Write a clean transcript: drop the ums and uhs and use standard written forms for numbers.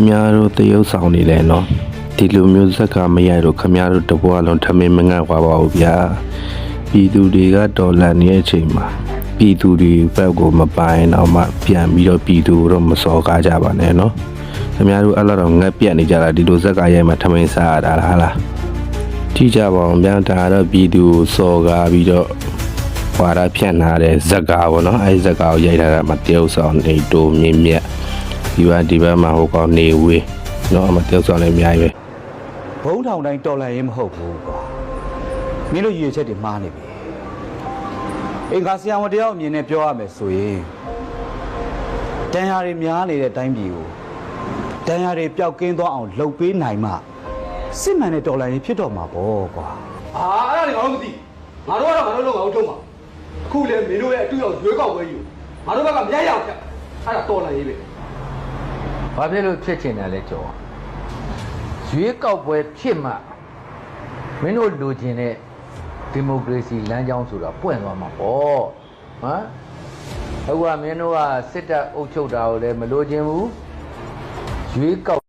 များတို့တရုပ်ဆောင်နေလဲနော်ဒီလိုမျိုးဇက်ကမရိုက်တော့ခမားတို့တပွားလုံးထမင်းမငတ်သွားပါဘူးဗျာပြည်သူတွေကတော်လန်နေတဲ့အချိန်မှာပြည်သူတွေဘက်ကိုမပိုင်းတော့မှပြန်ပြီးတော့ပြည်သူတို့မစော်ကားကြပါနဲ့နော်ခမားတို့အဲ့တော့ငတ်ပြတ်နေကြတာဒီလိုဇက်ကရိုက်မှထမင်းစားရတာလားလားကြည့်ကြပါအောင်ဗျာဒါတော့ပြည်သူကိုစော်ကားပြီးတော့ဝါရဖြန့်လာတဲ့ဇက်ကာပေါ့နော်အဲဒီဇက်ကာကိုရိုက်ထားတာမှတရုပ်ဆောင်နေတိုးမြင့်မြတ်ဒီဘက်မှာဟိုကောင်နေဝေးနော်အမတရုပ်ဆောင်လည်းအများကြီးပဲ ဘုံထောင်တိုင်းတော်လှန်ရေးမဟုတ်ဘူးကွာမင်းတို့ရည်ရွယ်ချက်တွေမှားနေပြီအင်္ဂါဆရာဝန်တယောက်အမြင်နဲ့ပြောရမယ်ဆိုရင်တန်ရာတွေများနေတဲ့အတိုင်းပြည်ကိုတန်ရာတွေပျောက်ကင်းသွားအောင်လှုပ်ပေးနိုင်မှစစ်မှန်တဲ့တော်လှန်ရေးဖြစ်တော့မှာပေါ့ကွာအဲ့ဒါတွေငါတို့မသိငါတို့ကတော့ငါတို့လုံးငါတို့ထုံးပါအခုလေမင်းတို့ရဲ့အတူရောက်ရွေးကောက်ပွဲကြီးကိုငါတို့ဘက်ကမရရအောင်ဖြတ်အဲ့ဒါတော်လှန်ရေးပဲ ဘာဖြစ်လို့ဖြစ်ချင်တယ်လဲကြောရွေးကောက်ပွဲဖြစ်မှမင်းတို့လူချင်းတဲ့ဒီမိုကရေစီလမ်းကြောင်းဆိုတာပွင့်သွားမှာပေါ့ဟမ်အခုကမင်းတို့ကစစ်တပ်အုပ်ချုပ်တာကိုလည်းမလိုချင်ဘူးရွေးကောက်